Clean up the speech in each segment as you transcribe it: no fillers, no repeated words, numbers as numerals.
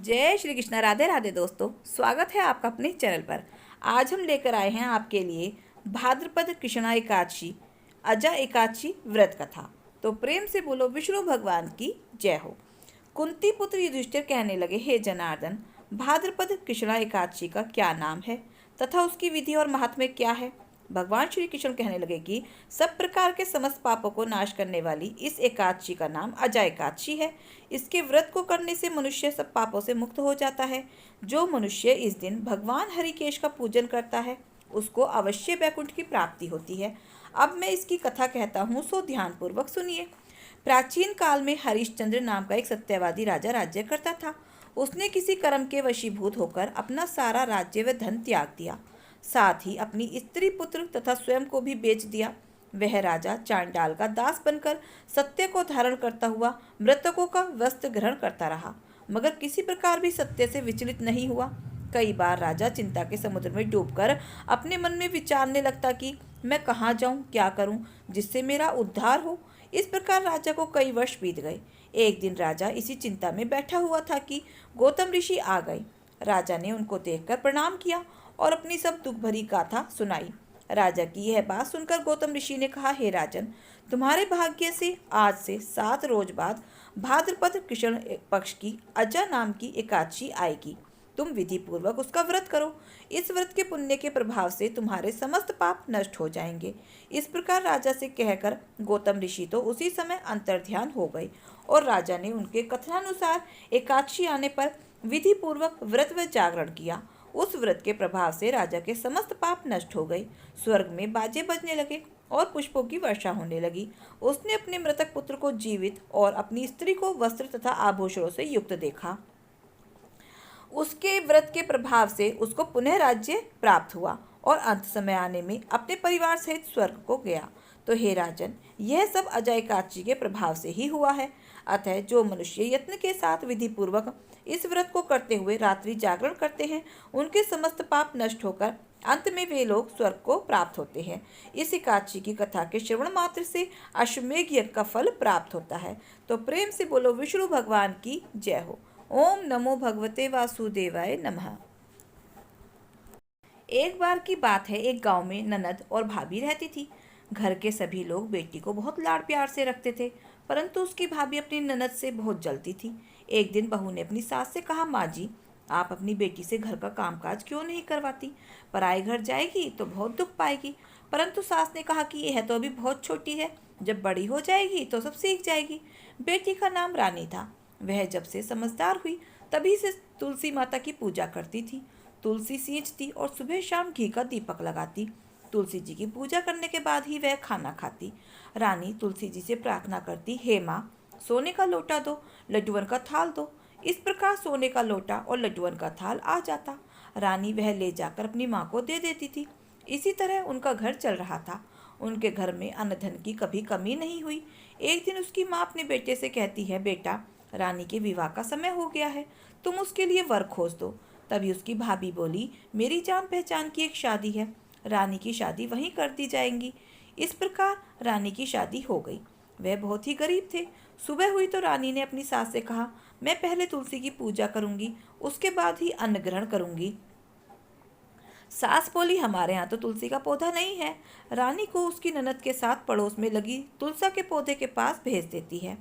जय श्री कृष्णा। राधे राधे दोस्तों, स्वागत है आपका अपने चैनल पर। आज हम लेकर आए हैं आपके लिए भाद्रपद कृष्णा एकादशी अजा एकादशी व्रत कथा। तो प्रेम से बोलो विष्णु भगवान की जय हो। कुंती पुत्र युधिष्ठिर कहने लगे, हे जनार्दन, भाद्रपद कृष्णा एकादशी का क्या नाम है तथा उसकी विधि और महात्म्य क्या है। भगवान श्री कृष्ण कहने लगे कि सब प्रकार के समस्त पापों को नाश करने वाली इस एकादशी का नाम अजा एकादशी है। इसके व्रत को करने से मनुष्य सब पापों से मुक्त हो जाता है। जो मनुष्य इस दिन भगवान हरिकेश का पूजन करता है उसको अवश्य वैकुंठ की प्राप्ति होती है। अब मैं इसकी कथा कहता हूँ, सो ध्यानपूर्वक सुनिए। प्राचीन काल में हरिश्चंद्र नाम का एक सत्यवादी राजा राज्य करता था। उसने किसी कर्म के वशीभूत होकर अपना सारा राज्य व धन त्याग दिया, साथ ही अपनी स्त्री पुत्र तथा स्वयं को भी बेच दिया। वह राजा चांडाल का दास बनकर सत्य को धारण करता हुआ मृतकों का वस्त्र ग्रहण करता रहा, मगर किसी प्रकार भी सत्य से विचलित नहीं हुआ। कई बार राजा चिंता के समुद्र में डूबकर अपने मन में विचारने लगता कि मैं कहाँ जाऊँ, क्या करूँ जिससे मेरा उद्धार हो। इस प्रकार राजा को कई वर्ष बीत गए। एक दिन राजा इसी चिंता में बैठा हुआ था कि गौतम ऋषि आ गए। राजा ने उनको देखकर प्रणाम किया और अपनी सब दुख भरी गाथा सुनाई। राजा की यह बात सुनकर गौतम ऋषि ने कहा, हे राजन, तुम्हारे भाग्य से आज से 7 रोज बाद भाद्रपद कृष्ण पक्ष की अजा नाम की एकादशी आएगी। तुम विधि पूर्वक उसका व्रत करो। इस व्रत के पुण्य के प्रभाव से तुम्हारे समस्त पाप नष्ट हो जाएंगे। इस प्रकार राजा से कहकर गौतम ऋषि तो उसी समय अंतर्ध्यान हो गए और राजा ने उनके कथनानुसार एकादशी आने पर विधि पूर्वक व्रत व जागरण किया। उस व्रत के प्रभाव से राजा के समस्त पाप नष्ट हो गए। स्वर्ग में बाजे बजने लगे और पुष्पों की वर्षा होने लगी। उसने अपने मृतक पुत्र को जीवित और अपनी स्त्री को वस्त्र तथा आभूषणों से युक्त देखा। उसके व्रत के प्रभाव से उसको पुनः राज्य प्राप्त हुआ और अंत समय आने में अपने परिवार सहित स्वर्ग को गया। तो हे राजन, यह सब अजा एकादशी के प्रभाव से ही हुआ है। अतः जो मनुष्य यत्न के साथ विधि पूर्वक इस व्रत को करते हुए रात्रि जागरण करते हैं, उनके समस्त पाप नष्ट होकर अंत में वे लोग स्वर्ग को प्राप्त होते हैं। इस एकादशी की कथा के श्रवण मात्र से अश्वमेघ यज्ञ का फल प्राप्त होता है। तो प्रेम से बोलो विष्णु भगवान की जय हो। ओम नमो भगवते वासुदेवाय नमः। एक बार की बात है, एक गांव में ननद और भाभी रहती थी। घर के सभी लोग बेटी को बहुत लाड प्यार से रखते थे, परंतु उसकी भाभी अपनी ननद से बहुत जलती थी। एक दिन बहू ने अपनी सास से कहा, माँ जी, आप अपनी बेटी से घर का कामकाज क्यों नहीं करवाती? पराए घर जाएगी तो बहुत दुख पाएगी। परंतु सास ने कहा कि यह तो अभी बहुत छोटी है, जब बड़ी हो जाएगी तो सब सीख जाएगी। बेटी का नाम रानी था। वह जब से समझदार हुई तभी से तुलसी माता की पूजा करती थी। तुलसी सींचती और सुबह शाम घी का दीपक लगाती। तुलसी जी की पूजा करने के बाद ही वह खाना खाती। रानी तुलसी जी से प्रार्थना करती, हे माँ, सोने का लोटा दो, लड्डुअन का थाल दो। इस प्रकार सोने का लोटा और लड्डुअन का थाल आ जाता। रानी वह ले जाकर अपनी माँ को दे देती थी। इसी तरह उनका घर चल रहा था। उनके घर में अन्न धन की कभी कमी नहीं हुई। एक दिन उसकी माँ अपने बेटे से कहती है, बेटा, रानी के विवाह का समय हो गया है, तुम उसके लिए वर खोज दो। तभी उसकी भाभी बोली, मेरी जान पहचान की एक शादी है, रानी की शादी वहीं कर दी जाएंगी। इस प्रकार रानी की शादी हो गई। वह बहुत ही गरीब थे। सुबह हुई तो रानी ने अपनी सास से कहा, मैं पहले तुलसी की पूजा करूंगी, उसके बाद ही अन्न ग्रहण करूंगी। सास बोली, हमारे यहाँ तो तुलसी का पौधा नहीं है। रानी को उसकी ननद के साथ पड़ोस में लगी तुलसा के पौधे के पास भेज देती है।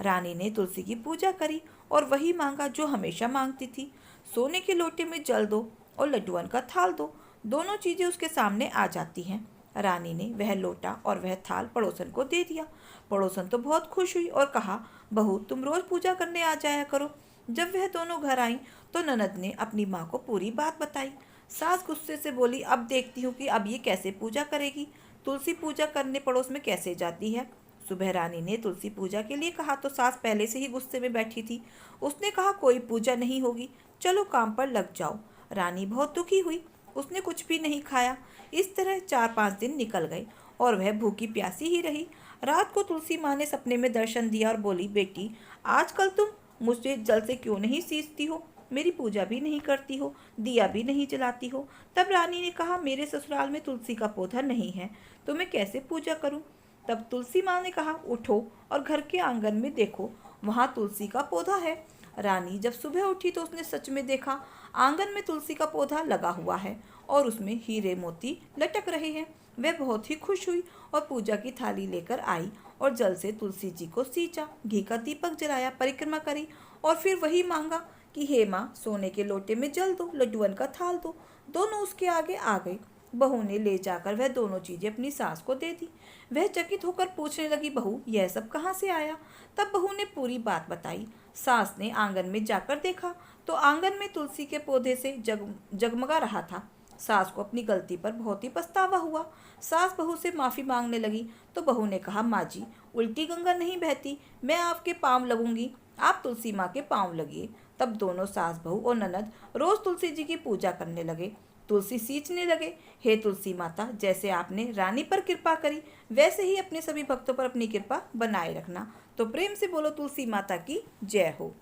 रानी ने तुलसी की पूजा करी और वही मांगा जो हमेशा मांगती थी। सोने के लोटे में जल दो और लड्डुअन का थाल दो। दोनों चीजें उसके सामने आ जाती हैं। रानी ने वह लोटा और वह थाल पड़ोसन को दे दिया। पड़ोसन तो बहुत खुश हुई और कहा, बहू, तुम रोज पूजा करने आ जाया करो। जब वह दोनों घर आई तो ननद ने अपनी माँ को पूरी बात बताई। सास गुस्से से बोली, अब देखती हूँ कि अब ये कैसे पूजा करेगी, तुलसी पूजा करने पड़ोस में कैसे जाती है। सुबह रानी ने तुलसी पूजा के लिए कहा तो सास पहले से ही गुस्से में बैठी थी। उसने कहा, कोई पूजा नहीं होगी, चलो काम पर लग जाओ। रानी बहुत दुखी हुई। उसने कुछ भी नहीं खाया। इस तरह 4-5 दिन निकल गए और वह भूखी प्यासी ही रही। रात को तुलसी माँ ने सपने में दर्शन दिया और बोली, बेटी, आजकल तुम मुझे जल से क्यों नहीं सींचती हो, मेरी पूजा भी नहीं करती हो, दिया भी नहीं जलाती हो। तब रानी ने कहा, मेरे ससुराल में तुलसी का पौधा नहीं है, तो मैं कैसे पूजा करूं? तब तुलसी माँ ने कहा, उठो और घर के आंगन में देखो, वहाँ तुलसी का पौधा है। रानी जब सुबह उठी तो उसने सच में देखा आंगन में तुलसी का पौधा लगा हुआ है और उसमें हीरे मोती लटक रहे हैं। वह बहुत ही खुश हुई और पूजा की थाली लेकर आई और जल से तुलसी जी को सींचा, घी का दीपक जलाया, परिक्रमा करी और फिर वही मांगा कि हे माँ, सोने के लोटे में जल दो, लड्डुअन का थाल दो। दोनों उसके आगे आ गए। बहू ने ले जाकर वह दोनों चीजें अपनी सास को दे दी। वह चकित होकर पूछने लगी, बहू यह सब कहाँ से आया? तब बहू ने पूरी बात बताई। सास ने आंगन में जाकर देखा तो आंगन में तुलसी के पौधे से जगमगा रहा था। सास को अपनी गलती पर बहुत ही पछतावा हुआ। सास बहू से माफी मांगने लगी तो बहू ने कहा, माँ जी, उल्टी गंगा नहीं बहती, मैं आपके पांव लगूंगी, आप तुलसी माँ के पांव लगिए। तब दोनों सास बहू और ननद रोज तुलसी जी की पूजा करने लगे, तुलसी सींचने लगे। हे तुलसी माता, जैसे आपने रानी पर कृपा करी वैसे ही अपने सभी भक्तों पर अपनी कृपा बनाए रखना। तो प्रेम से बोलो तुलसी माता की जय हो।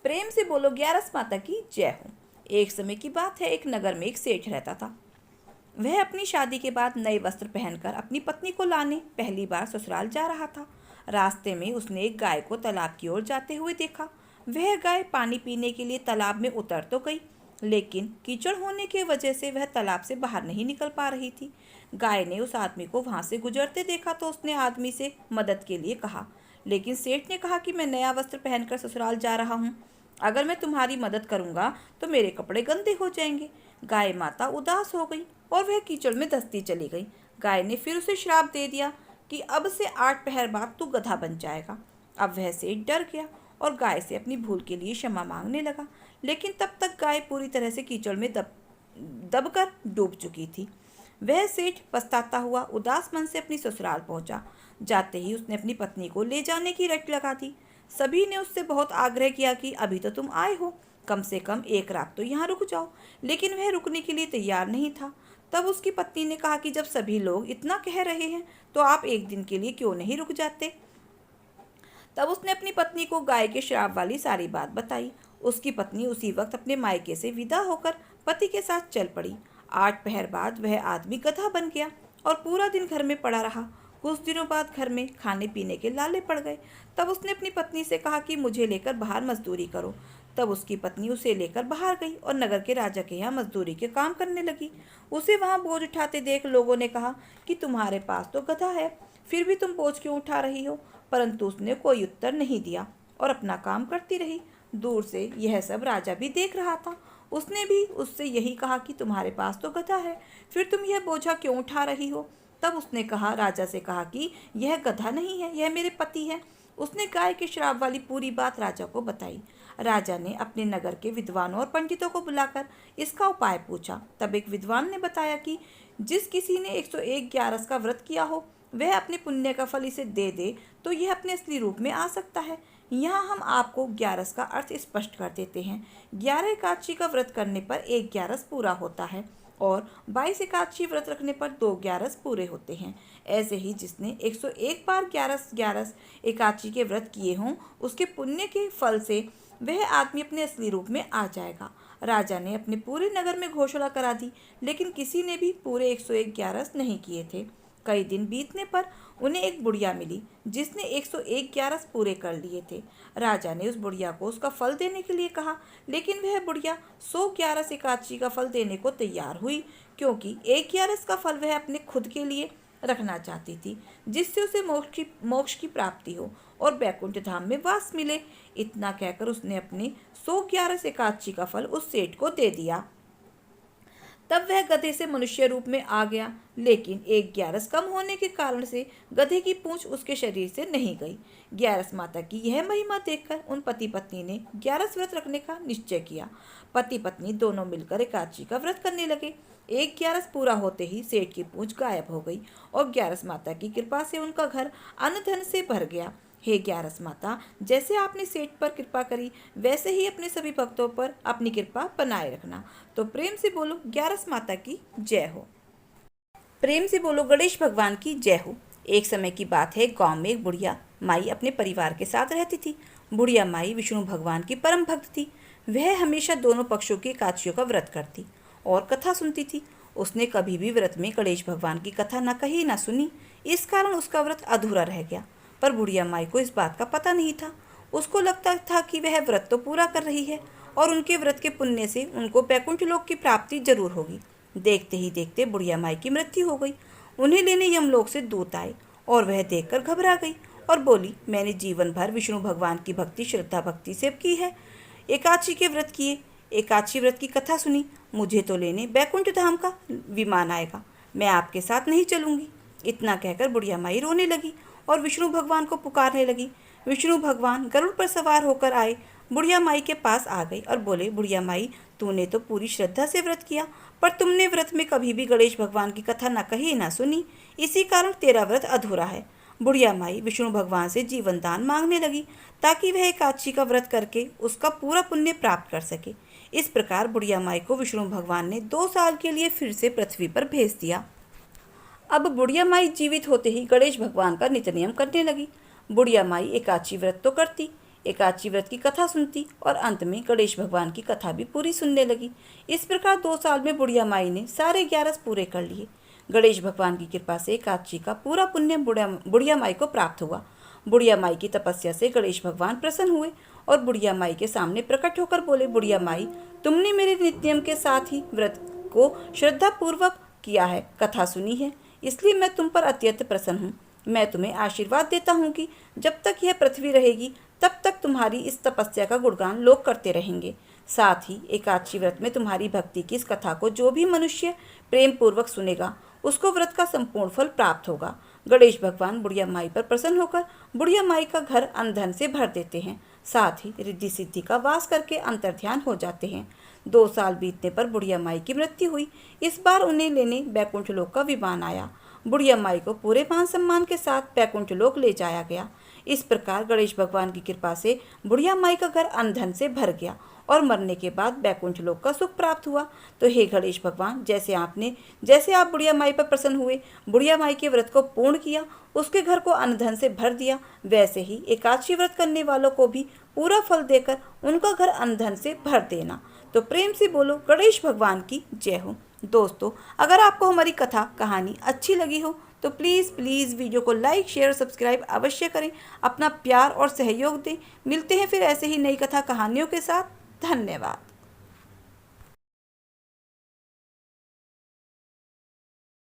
प्रेम से बोलो ग्यारस माता की जय हो। एक समय की बात है, एक नगर में एक सेठ रहता था। वह अपनी शादी के बाद नए वस्त्र पहनकर अपनी पत्नी को लाने पहली बार ससुराल जा रहा था। रास्ते में उसने एक गाय को तालाब की ओर जाते हुए देखा। वह गाय पानी पीने के लिए तालाब में उतर तो गई, लेकिन कीचड़ होने की वजह से वह तालाब से बाहर नहीं निकल पा रही थी। गाय ने उस आदमी को वहां से गुजरते देखा तो उसने आदमी से मदद के लिए कहा, लेकिन सेठ ने कहा कि मैं नया वस्त्र पहनकर ससुराल जा रहा हूँ, अगर मैं तुम्हारी मदद करूंगा तो मेरे कपड़े गंदे हो जाएंगे। गाय माता उदास हो गई और वह कीचड़ में धंसती चली गई। गाय ने फिर उसे श्राप दे दिया कि अब से 8 पहर बाद तू गधा बन जाएगा। अब वह सेठ डर गया और गाय से अपनी भूल के लिए क्षमा मांगने लगा, लेकिन तब तक गाय पूरी तरह से कीचड़ में दबकर डूब चुकी थी। वह सेठ पछताता हुआ उदास मन से अपनी ससुराल पहुंचा। जाते ही उसने अपनी पत्नी को ले जाने की रट लगा दी। सभी ने उससे बहुत आग्रह किया कि अभी तो तुम आए हो, कम से कम एक रात तो यहाँ रुक जाओ, लेकिन वह रुकने के लिए तैयार नहीं था। तब उसकी पत्नी ने कहा कि जब सभी लोग इतना कह रहे हैं तो आप एक दिन के लिए क्यों नहीं रुक जाते। तब उसने अपनी पत्नी को गाय के श्राप वाली सारी बात बताई। उसकी पत्नी उसी वक्त अपने मायके से विदा होकर पति के साथ चल पड़ी। 8 पहर बाद वह आदमी गधा बन गया और पूरा दिन घर में पड़ा रहा। कुछ दिनों बाद घर में खाने पीने के लाले पड़ गए। तब उसने अपनी पत्नी से कहा कि मुझे लेकर बाहर मजदूरी करो। तब उसकी पत्नी उसे लेकर बाहर गई और नगर के राजा के यहाँ मजदूरी के काम करने लगी। उसे वहाँ बोझ उठाते देख लोगों ने कहा कि तुम्हारे पास तो गधा है, फिर भी तुम बोझ क्यों उठा रही हो? परंतु उसने कोई उत्तर नहीं दिया और अपना काम करती रही। दूर से यह सब राजा भी देख रहा था। उसने भी उससे यही कहा कि तुम्हारे पास तो गधा है, फिर तुम यह बोझा क्यों उठा रही हो? तब उसने कहा, राजा से कहा कि यह गधा नहीं है, यह मेरे पति है। उसने गाय के श्राप वाली पूरी बात राजा को बताई। राजा ने अपने नगर के विद्वानों और पंडितों को बुलाकर इसका उपाय पूछा। तब एक विद्वान ने बताया कि जिस किसी ने 101 ग्यारस का व्रत किया हो वह अपने पुण्य का फल इसे दे दे तो यह अपने असली रूप में आ सकता है। यहाँ हम आपको ग्यारस का अर्थ स्पष्ट कर देते हैं। 11 एकादशी का व्रत करने पर 1 ग्यारस पूरा होता है और 22 एकादशी व्रत रखने पर 2 ग्यारस पूरे होते हैं। ऐसे ही जिसने 101 बार ग्यारस एकादशी के व्रत किए हों उसके पुण्य के फल से वह आदमी अपने असली रूप में आ जाएगा। राजा ने अपने पूरे नगर में घोषणा करा दी, लेकिन किसी ने भी पूरे 101 ग्यारस नहीं किए थे। कई दिन बीतने पर उन्हें एक बुढ़िया मिली जिसने 101 ग्यारस पूरे कर लिए थे। राजा ने उस बुढ़िया को उसका फल देने के लिए कहा, लेकिन वह बुढ़िया 100 ग्यारस एकादशी का फल देने को तैयार हुई, क्योंकि 1 ग्यारस का फल वह अपने खुद के लिए रखना चाहती थी, जिससे उसे मोक्ष की प्राप्ति हो और बैकुंठ धाम में वास मिले। इतना कहकर उसने अपने 100 ग्यारस एकादशी का फल उस सेठ को दे दिया। तब वह गधे से मनुष्य रूप में आ गया, लेकिन 1 ग्यारस कम होने के कारण से गधे की पूंछ उसके शरीर से नहीं गई। ग्यारस माता की यह महिमा देखकर उन पति पत्नी ने ग्यारस व्रत रखने का निश्चय किया। पति पत्नी दोनों मिलकर एकादशी का व्रत करने लगे। 1 ग्यारस पूरा होते ही सेठ की पूंछ गायब हो गई और ग्यारस माता की कृपा से उनका घर अन्न धन से भर गया। हे ग्यारस माता, जैसे आपने सेठ पर कृपा करी वैसे ही अपने सभी भक्तों पर अपनी कृपा बनाए रखना। तो प्रेम से बोलो ग्यारस माता की जय हो। प्रेम से बोलो गणेश भगवान की जय हो। एक समय की बात है, गांव में एक बुढ़िया माई अपने परिवार के साथ रहती थी। बुढ़िया माई विष्णु भगवान की परम भक्त थी। वह हमेशा दोनों पक्षों की एकादशियों का व्रत करती और कथा सुनती थी। उसने कभी भी व्रत में गणेश भगवान की कथा न कही न सुनी, इस कारण उसका व्रत अधूरा रह गया। पर बुढ़िया माई को इस बात का पता नहीं था। उसको लगता था कि वह व्रत तो पूरा कर रही है और उनके व्रत के पुण्य से उनको बैकुंठ लोक की प्राप्ति जरूर होगी। देखते ही देखते बुढ़िया माई की मृत्यु हो गई। उन्हें लेने यमलोक से दूत आए और वह देखकर घबरा गई और बोली, मैंने जीवन भर विष्णु भगवान की भक्ति श्रद्धा भक्ति से की है, एकादशी के व्रत किए, एकादशी व्रत की कथा सुनी, मुझे तो लेने बैकुंठ धाम का विमान आएगा, मैं आपके साथ नहीं चलूंगी। इतना कहकर बुढ़िया माई रोने लगी और विष्णु भगवान को पुकारने लगी। विष्णु भगवान गरुड़ पर सवार होकर आए, बुढ़िया माई के पास आ गई और बोले, बुढ़िया माई, तूने तो पूरी श्रद्धा से व्रत किया, पर तुमने व्रत में कभी भी गणेश भगवान की कथा न कही न सुनी, इसी कारण तेरा व्रत अधूरा है। बुढ़िया माई विष्णु भगवान से जीवन दान मांगने लगी ताकि वह एकादशी का व्रत करके उसका पूरा पुण्य प्राप्त कर सके। इस प्रकार बुढ़िया माई को विष्णु भगवान ने 2 साल के लिए फिर से पृथ्वी पर भेज दिया। अब बुढ़िया माई जीवित होते ही गणेश भगवान का नित्य नियम करने लगी। बुढ़िया माई एकादशी व्रत तो करती, एकादशी व्रत की कथा सुनती और अंत में गणेश भगवान की कथा भी पूरी सुनने लगी। इस प्रकार 2 साल में बुढ़िया माई ने सारे 11 पूरे कर लिए। गणेश भगवान की कृपा से एकादशी का पूरा पुण्य बुढ़िया माई को प्राप्त हुआ। बुढ़िया माई की तपस्या से गणेश भगवान प्रसन्न हुए और बुढ़िया माई के सामने प्रकट होकर बोले, बुढ़िया माई, तुमने मेरे नित्यम के साथ ही व्रत को श्रद्धा पूर्वक किया है, कथा सुनी है, इसलिए मैं तुम पर अत्यंत प्रसन्न हूँ। मैं तुम्हें आशीर्वाद देता हूँ कि जब तक यह पृथ्वी रहेगी तब तक तुम्हारी इस तपस्या का गुणगान लोग करते रहेंगे। साथ ही एकादशी व्रत में तुम्हारी भक्ति की इस कथा को जो भी मनुष्य प्रेम पूर्वक सुनेगा उसको व्रत का संपूर्ण फल प्राप्त होगा। गणेश भगवान बुढ़िया माई पर प्रसन्न होकर बुढ़िया माई का घर अन्न धन से भर देते हैं, साथ ही रिद्धि सिद्धि का वास करके अंतर्ध्यान हो जाते हैं। 2 साल बीतने पर बुढ़िया माई की मृत्यु हुई। इस बार उन्हें लेने बैकुंठ लोक का विमान आया। बुढ़िया माई को पूरे मान सम्मान के साथ बैकुंठ लोक ले जाया गया। इस प्रकार गणेश भगवान की कृपा से बुढ़िया माई का घर अन्न धन से भर गया और मरने के बाद बैकुंठ लोक का सुख प्राप्त हुआ। तो हे गणेश भगवान, जैसे आप बुढ़िया माई पर प्रसन्न हुए, बुढ़िया माई के व्रत को पूर्ण किया, उसके घर को अन्न धन से भर दिया, वैसे ही एकादशी व्रत करने वालों को भी पूरा फल देकर उनका घर अन्न धन से भर देना। तो प्रेम से बोलो गणेश भगवान की जय हो। दोस्तों, अगर आपको हमारी कथा कहानी अच्छी लगी हो तो प्लीज़ वीडियो को लाइक शेयर और सब्सक्राइब अवश्य करें, अपना प्यार और सहयोग दें। मिलते हैं फिर ऐसे ही नई कथा कहानियों के साथ। धन्यवाद।